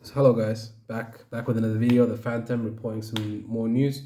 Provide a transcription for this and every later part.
So hello guys, back with another video. The Phantom reporting some more news.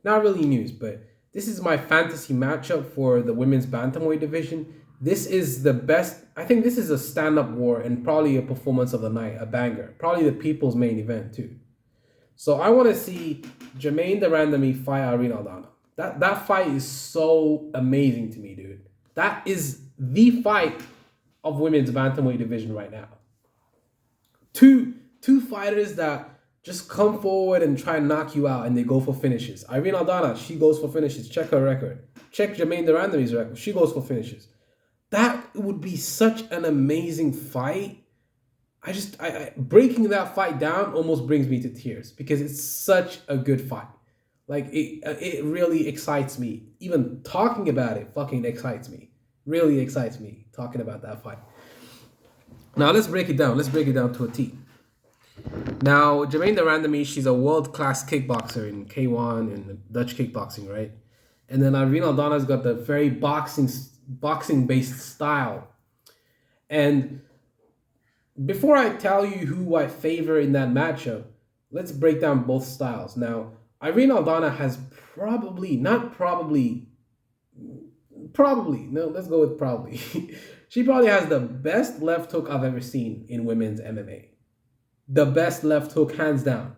Not really news, but this is my fantasy matchup for the women's bantamweight division. This is the best. I think this is a stand-up war and probably a performance of the night, a banger. Probably the people's main event too. So I want to see Germaine the randamie fight Irene Aldana. That fight is so amazing to me, dude. That is the fight of women's bantamweight division right now. Two fighters that just come forward and try and knock you out, and they go for finishes. Irene Aldana, she goes for finishes. Check her record. Check Germaine the Randamie's record. She goes for finishes. That would be such an amazing fight. I breaking that fight down almost brings me to tears because it's such a good fight. Like it really excites me. Even talking about it fucking excites me. Really excites me talking about that fight. Now let's break it down. Let's break it down to a T. Now, Germaine the Randamie, she's a world-class kickboxer in K1 and Dutch kickboxing, right? And then Irene Aldana's got the very boxing-based style. And before I tell you who I favor in that matchup, let's break down both styles. Now, Irene Aldana has probably, no, let's go with probably. She probably has the best left hook I've ever seen in women's MMA. The best left hook, hands down.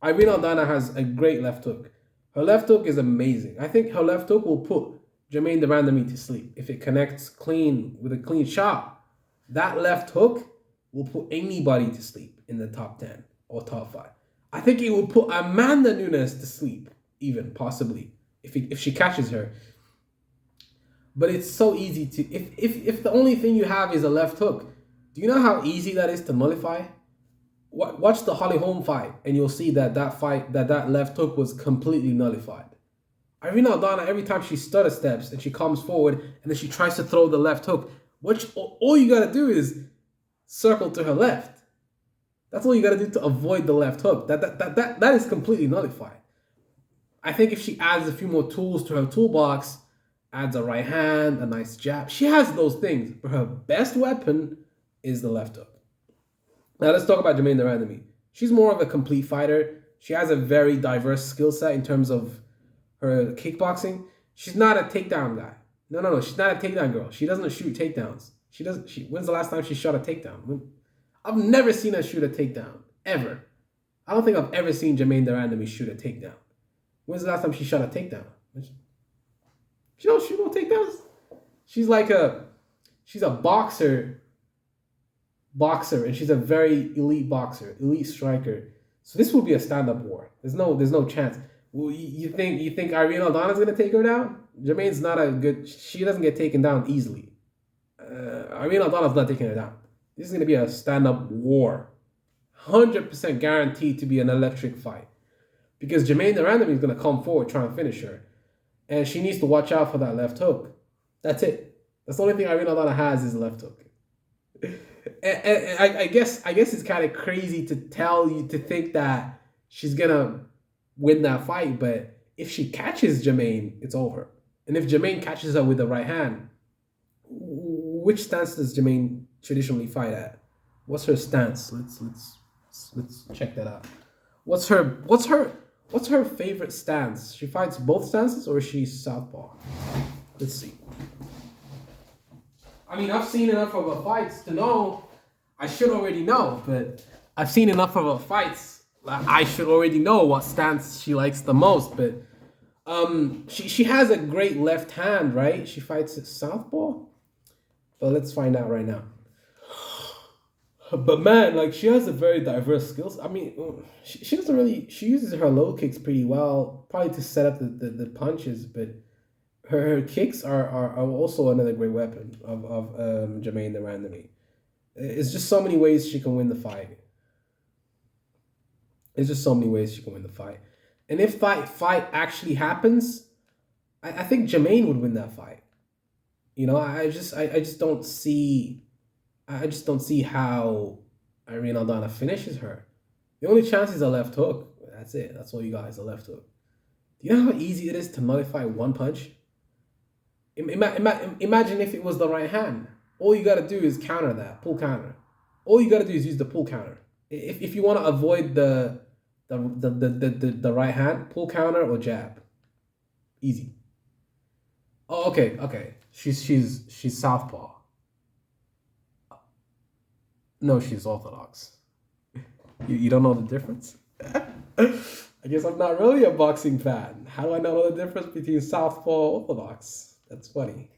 Irene Aldana has a great left hook. Her left hook is amazing. I think her left hook will put Germaine the Randamie to sleep. If it connects clean with a clean shot, that left hook will put anybody to sleep in the top 10 or top 5. I think it will put Amanda Nunes to sleep, even possibly, if she catches her. But it's so easy to, if the only thing you have is a left hook, do you know how easy that is to nullify? Watch the Holly Holm fight, and you'll see that that left hook was completely nullified. Irene Aldana, every time she stutter steps and she comes forward and then she tries to throw the left hook, all you gotta do is circle to her left. That's all you gotta do to avoid the left hook. That is completely nullified. I think if she adds a few more tools to her toolbox, adds a right hand, a nice jab, she has those things, but her best weapon is the left hook. Now let's talk about Germaine the Randamie. She's more of a complete fighter. She has a very diverse skill set in terms of her kickboxing. She's not a takedown guy. No. She's not a takedown girl. She doesn't shoot takedowns. When's the last time she shot a takedown? I've never seen her shoot a takedown. Ever. I don't think I've ever seen Germaine the Randamie shoot a takedown. When's the last time she shot a takedown? She don't shoot no takedowns. She's a boxer, and she's a very elite boxer, elite striker. So this will be a stand-up war. There's no chance. Well, you think Irene Aldana's gonna take her down? Germaine's not a good. She doesn't get taken down easily. Irene Aldana's not taking her down. This is gonna be a stand-up war, 100% guaranteed to be an electric fight, because Germaine the Randamie is gonna come forward trying to finish her, and she needs to watch out for that left hook. That's it. That's the only thing Irene Aldana has is a left hook. And I guess it's kind of crazy to think that she's gonna win that fight, but if she catches Germaine, it's over. And if Germaine catches her with the right hand, which stance does Germaine traditionally fight at? What's her stance? Let's check that out. What's her favorite stance? She fights both stances, or is she southpaw? Let's see. I mean, I've seen enough of her fights to know. I should already know, but I've seen enough of her fights. I should already know what stance she likes the most. But she has a great left hand, right? She fights at southpaw. But let's find out right now. But man, she has a very diverse skills. I mean, she doesn't really. She uses her low kicks pretty well, probably to set up the punches, but her kicks are also another great weapon of Germaine the Randamie. It's just so many ways she can win the fight. And if that fight actually happens, I think Germaine would win that fight. You know, I just don't see how Irene Aldana finishes her. The only chance is a left hook. That's it. That's all you got is a left hook. Do you know how easy it is to nullify one punch? Imagine if it was the right hand. All you got to do is counter that, pull counter. All you got to do is use the pull counter. If you want to avoid the right hand, pull counter or jab. Easy. Oh, okay, okay. She's southpaw. No, she's orthodox. You don't know the difference? I guess I'm not really a boxing fan. How do I know the difference between southpaw and orthodox? That's funny.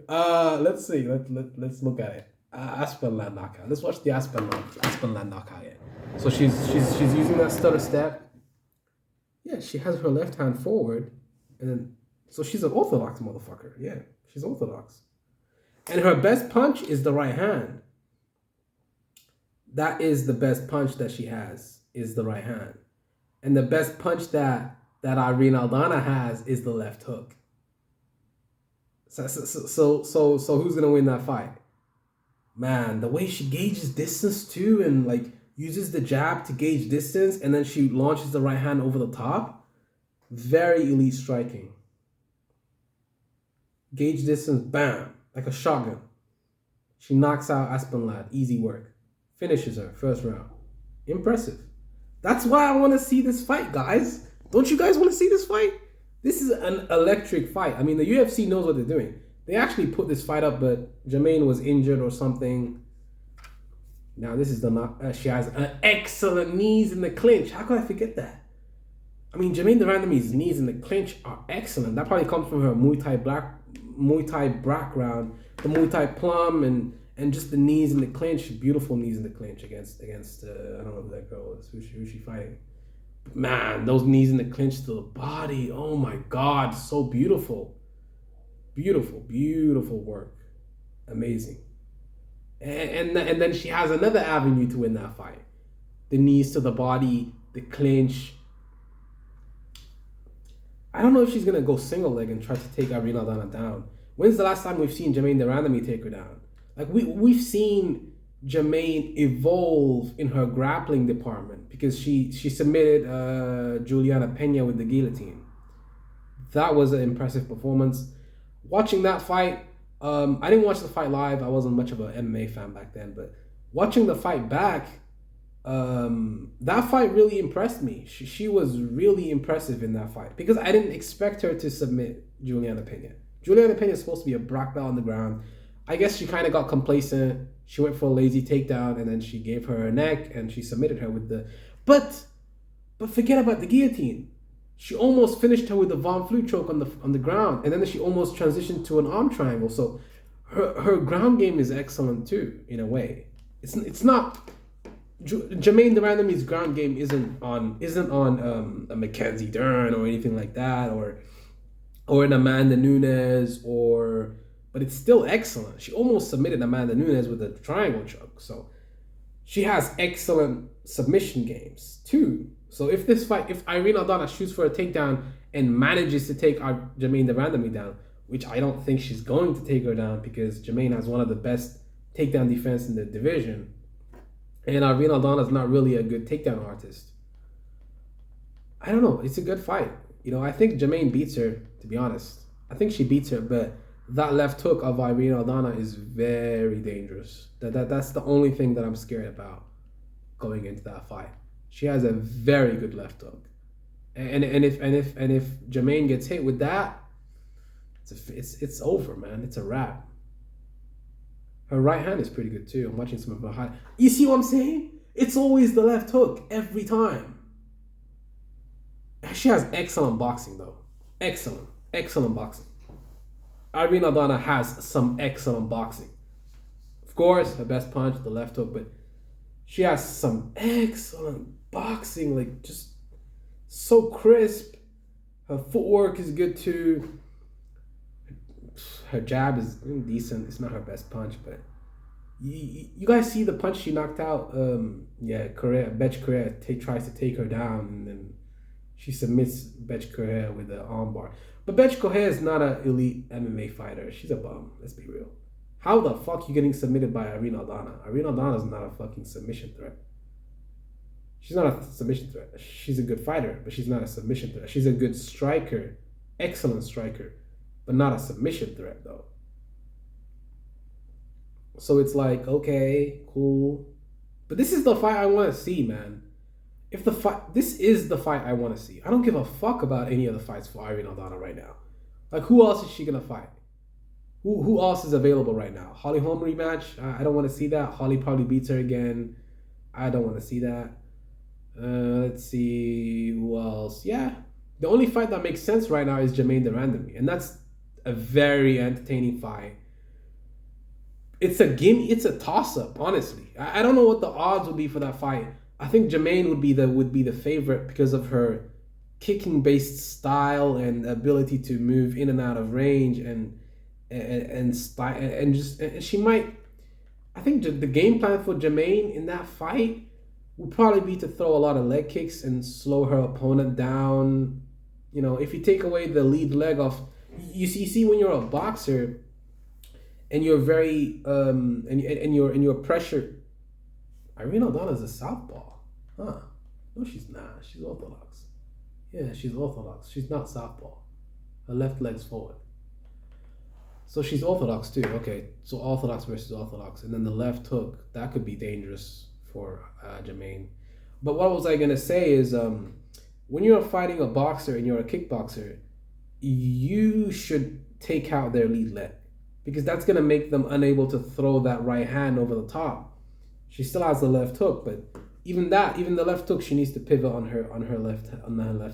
Let's see. Let's look at it. Aspen land knockout. Let's watch the Aspen land knockout. Yeah. So she's using that stutter step. Yeah, she has her left hand forward, and then so she's an orthodox motherfucker. Yeah, she's orthodox, and her best punch is the right hand. That is the best punch that she has, is the right hand. And the best punch that Irene Aldana has is the left hook. So who's gonna win that fight? Man, the way she gauges distance too, and like uses the jab to gauge distance, and then she launches the right hand over the top. Very elite striking. Gauge distance, bam, like a shotgun. She knocks out Aspen Lad. Easy work. Finishes her first round. Impressive. That's why I want to see this fight, guys. Don't you guys want to see this fight? This is an electric fight. I mean, the UFC knows what they're doing. They actually put this fight up, but Germaine was injured or something. Now this is she has an excellent knees in the clinch. How could I forget that? I mean, Germaine the Randamie's knees in the clinch are excellent. That probably comes from her Muay Thai background, the Muay Thai plum, and just the knees in the clinch. Beautiful knees in the clinch against I don't know who that girl is. Who's she fighting? But man, those knees in the clinch to the body. Oh my God, so beautiful. Beautiful, beautiful work. Amazing. And then she has another avenue to win that fight. The knees to the body, the clinch. I don't know if she's going to go single leg and try to take Irene Aldana down. When's the last time we've seen Germaine the Randamie take her down? Like we've seen Germaine evolve in her grappling department because she submitted Juliana Pena with the guillotine. That was an impressive performance. Watching that fight, I didn't watch the fight live. I wasn't much of an MMA fan back then, but watching the fight back, that fight really impressed me. She was really impressive in that fight because I didn't expect her to submit Juliana Pena. Juliana Pena is supposed to be a black belt on the ground. I guess she kind of got complacent. She went for a lazy takedown, and then she gave her her neck, and she submitted her with the... But forget about the guillotine. She almost finished her with the Von Flue choke on the ground, and then she almost transitioned to an arm triangle. So her ground game is excellent too, in a way. It's not... Germaine the Randamie's ground game isn't on a Mackenzie Dern or anything like that, or an Amanda Nunes, but it's still excellent. She almost submitted Amanda Nunes with a triangle choke. So she has excellent submission games too. So if Irene Aldana shoots for a takedown and manages to take Germaine the Randamie down, which I don't think she's going to take her down because Germaine has one of the best takedown defense in the division, and Irene Aldana is not really a good takedown artist. I don't know. It's a good fight. I think Germaine beats her, to be honest. I think she beats her, but that left hook of Irene Aldana is very dangerous. That's the only thing that I'm scared about going into that fight. She has a very good left hook, and if Germaine gets hit with that, it's over, man. It's a wrap. Her right hand is pretty good too. I'm watching some of her high. You see what I'm saying? It's always the left hook every time. She has excellent boxing though. Excellent boxing. Irene Aldana has some excellent boxing. Of course, her best punch, the left hook, but she has some excellent boxing, like just so crisp. Her footwork is good too. Her jab is decent. It's not her best punch, but you guys see the punch she knocked out? Betch Correa tries to take her down, and then she submits Betch Correa with the armbar. But Betch Correa is not an elite MMA fighter. She's a bum. Let's be real. How the fuck are you getting submitted by Irene Aldana? Irene Aldana is not a fucking submission threat. She's not a submission threat. She's a good fighter, but she's not a submission threat. She's a good striker, excellent striker, but not a submission threat though. So it's like, okay, cool. But this is the fight I want to see, man. If the fight, this is the fight I want to see. I don't give a fuck about any other fights for Irene Aldana right now. Like, who else is she gonna fight? Who else is available right now? Holly Holm rematch? I don't want to see that. Holly probably beats her again. I don't want to see that. Let's see who else. Yeah, the only fight that makes sense right now is Germaine the randamie, and that's a very entertaining fight. It's a game. It's a toss up. Honestly, I don't know what the odds would be for that fight. I think Germaine would be the favorite because of her kicking based style and ability to move in and out of range and just and she might. I think the game plan for Germaine in that fight would probably be to throw a lot of leg kicks and slow her opponent down. You know, if you take away the lead leg off, you see when you're a boxer and you're very and you're pressured. Irene Aldana is a southpaw. Huh. No, she's not. She's orthodox. Yeah, she's orthodox. She's not southpaw. Her left leg's forward. So she's orthodox too. Okay, so orthodox versus orthodox. And then the left hook, that could be dangerous for Germaine. But what was I going to say is when you're fighting a boxer and you're a kickboxer, you should take out their lead leg because that's going to make them unable to throw that right hand over the top. She still has the left hook, but even the left hook, she needs to pivot on her left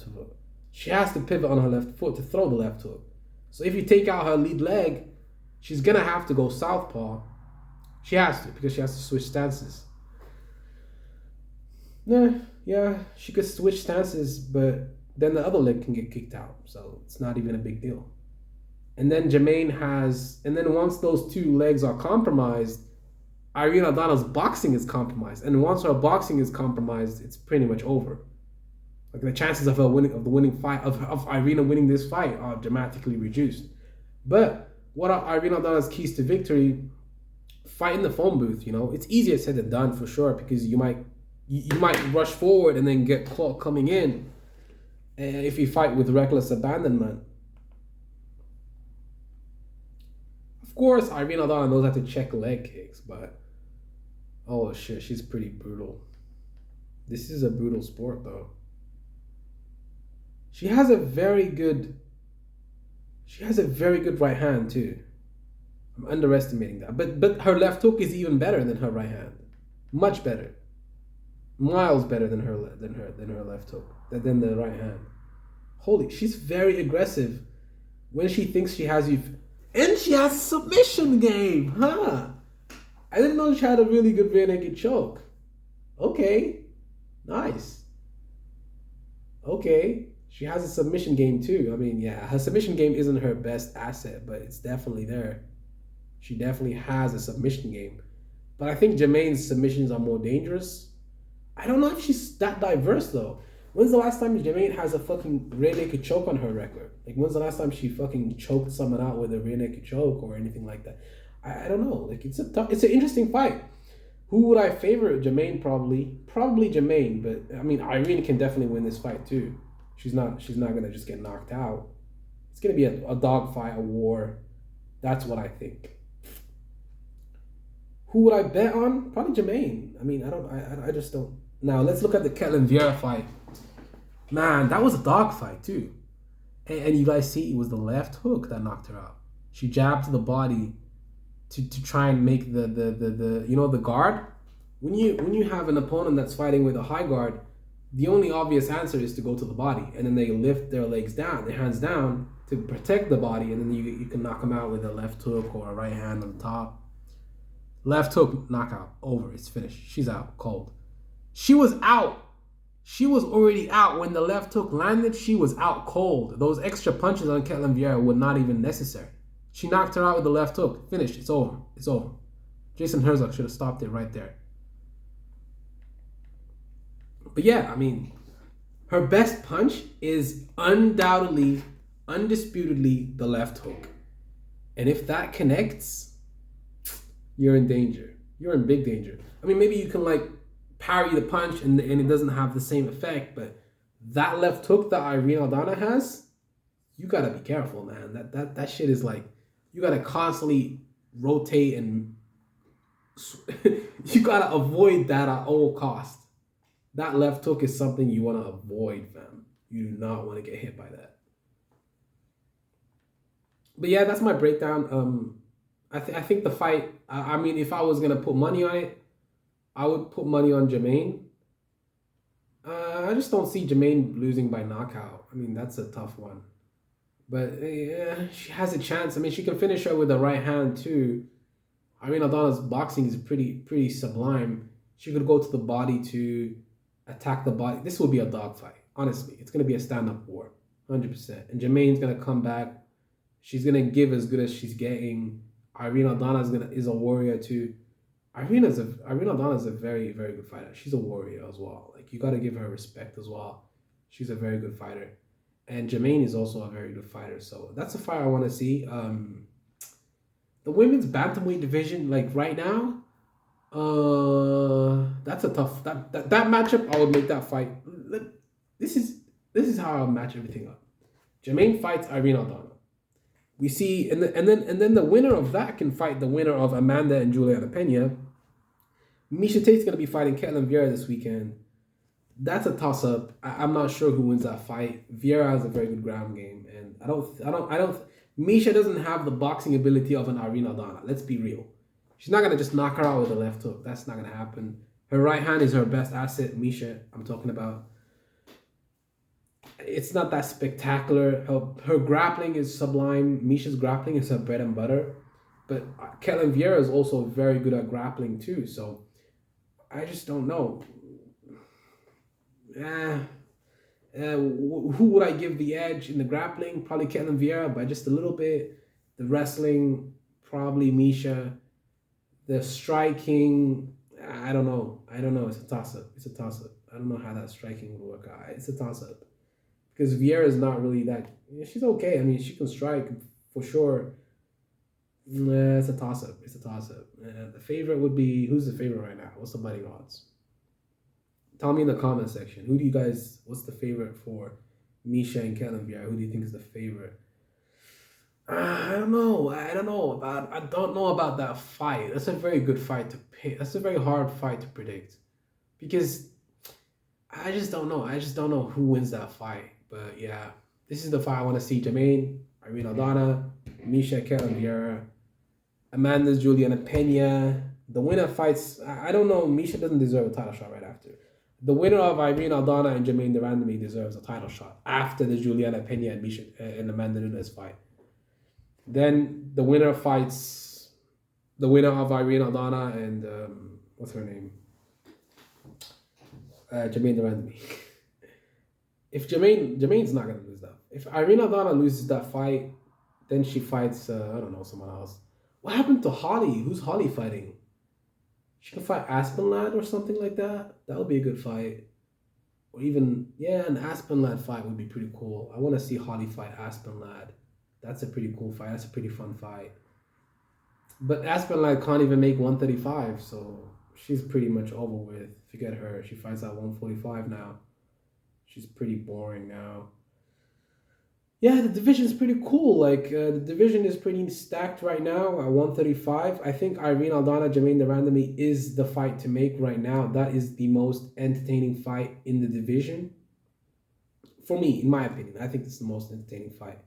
foot. She has to pivot on her left foot to throw the left hook. So if you take out her lead leg, she's gonna have to go southpaw. She has to because she has to switch stances. Yeah, she could switch stances, but then the other leg can get kicked out, so it's not even a big deal. And then once those two legs are compromised, Irene Aldana's boxing is compromised, and once her boxing is compromised, it's pretty much over. Like the chances of Irene winning this fight are dramatically reduced. But what are Irene Aldana's keys to victory? Fight in the phone booth. You know, it's easier said than done for sure because you might rush forward and then get caught coming in. If you fight with reckless abandonment. Of course, Irene Aldana knows how to check leg kicks, but oh shit, she's pretty brutal. This is a brutal sport, though. She has a very good right hand too. I'm underestimating that, but her left hook is even better than her right hand, much better, miles better than her left hook than the right hand. Holy, she's very aggressive when she thinks she has you. And she has a submission game, huh? I didn't know she had a really good rear naked choke. Okay, nice. Okay, she has a submission game too. I mean, yeah, her submission game isn't her best asset, but it's definitely there. She definitely has a submission game. But I think Germaine's submissions are more dangerous. I don't know if she's that diverse though. When's the last time Germaine has a fucking rear naked choke on her record? Like, when's the last time she fucking choked someone out with a rear naked choke or anything like that? I don't know. Like, it's an interesting fight. Who would I favor? Germaine probably Germaine. But I mean, Irene can definitely win this fight too. She's not gonna just get knocked out. It's gonna be a dog fight, a war. That's what I think. Who would I bet on? Probably Germaine. I mean, I just don't. Now let's look at the Ketlen Vieira fight. Man, that was a dog fight too. And you guys see, it was the left hook that knocked her out. She jabbed to the body to try and make the guard. When you have an opponent that's fighting with a high guard, the only obvious answer is to go to the body, and then they lift their legs down, their hands down to protect the body, and then you can knock them out with a left hook or a right hand on the top. Left hook, knockout, over. It's finished. She's out, cold. She was out. She was already out when the left hook landed. She was out cold. Those extra punches on Ketlen Vieira were not even necessary. She knocked her out with the left hook. Finished. It's over. It's over. Jason Herzog should have stopped it right there. But yeah, I mean, her best punch is undoubtedly, undisputedly the left hook. And if that connects, you're in danger. You're in big danger. I mean, maybe you can like parry the punch and it doesn't have the same effect, but that left hook that Irene Aldana has, you gotta be careful, man. That shit is like, you gotta constantly rotate and You gotta avoid that at all cost. That left hook is something you want to avoid, fam. You do not want to get hit by that. But yeah, that's my breakdown. I think the fight. I mean, if I was gonna put money on it, I would put money on Germaine. I just don't see Germaine losing by knockout. I mean, that's a tough one. But yeah, she has a chance. I mean, she can finish her with the right hand too. Irene Aldana's boxing is pretty sublime. She could go to the body to attack the body. This will be a dogfight. Honestly, it's gonna be a stand-up war, 100%. And Germaine's gonna come back. She's gonna give as good as she's getting. Irene Aldana is a warrior too. Irene Aldana is a very good fighter. She's a warrior as well. Like, you got to give her respect as well. She's a very good fighter, and Germaine is also a very good fighter. So that's a fight I want to see. The women's bantamweight division, like right now, that's a tough that matchup. I would make that fight. This is how I'll match everything up. Germaine fights Irene Aldana. We see, and then the winner of that can fight the winner of Amanda and Juliana Pena. Miesha Tate's gonna be fighting Ketlen Vieira this weekend. That's a toss up. I'm not sure who wins that fight. Vieira has a very good ground game, and I don't. Miesha doesn't have the boxing ability of an Irene Aldana. Let's be real. She's not gonna just knock her out with a left hook. That's not gonna happen. Her right hand is her best asset. Miesha, I'm talking about. It's not that spectacular. Her grappling is sublime. Miesha's grappling is her bread and butter. But Ketlen Vieira is also very good at grappling too. So I just don't know. Who would I give the edge in the grappling? Probably Ketlen Vieira by just a little bit. The wrestling, probably Miesha. The striking, I don't know. It's a toss-up. I don't know how that striking would work out. It's a toss-up. Because Vieira is not really that. She's okay. I mean, she can strike for sure. It's a toss-up. The favorite would be, who's the favorite right now? What's the betting odds? Tell me in the comment section. What's the favorite for Miesha and Ketlen Vieira? Who do you think is the favorite? I don't know about that fight. That's a very good fight to pick. That's a very hard fight to predict. Because I just don't know. I just don't know who wins that fight. But yeah, this is the fight I want to see. Germaine, Irene Aldana, Miesha, Ketlen Vieira, Amanda's Juliana Pena. The winner fights. I don't know. Miesha doesn't deserve a title shot right after. The winner of Irene Aldana and Germaine the randamie deserves a title shot after the Juliana Pena and Miesha and Amanda Nunes fight. Then the winner fights the winner of Irene Aldana and what's her name? Germaine the randamie. If Germaine's not gonna lose that. If Irene Aldana loses that fight, then she fights I don't know, someone else. What happened to Holly? Who's Holly fighting? She can fight Aspen Lad or something like that. That would be a good fight. Or even, yeah, an Aspen Lad fight would be pretty cool. I want to see Holly fight Aspen Lad. That's a pretty cool fight. That's a pretty fun fight. But Aspen Lad can't even make 135, so she's pretty much over with. Forget her. She fights at 145 now. She's pretty boring now. Yeah, the division is pretty cool. Like, the division is pretty stacked right now at 135. I think Irene Aldana, Germaine the randamie is the fight to make right now. That is the most entertaining fight in the division. For me, in my opinion, I think it's the most entertaining fight.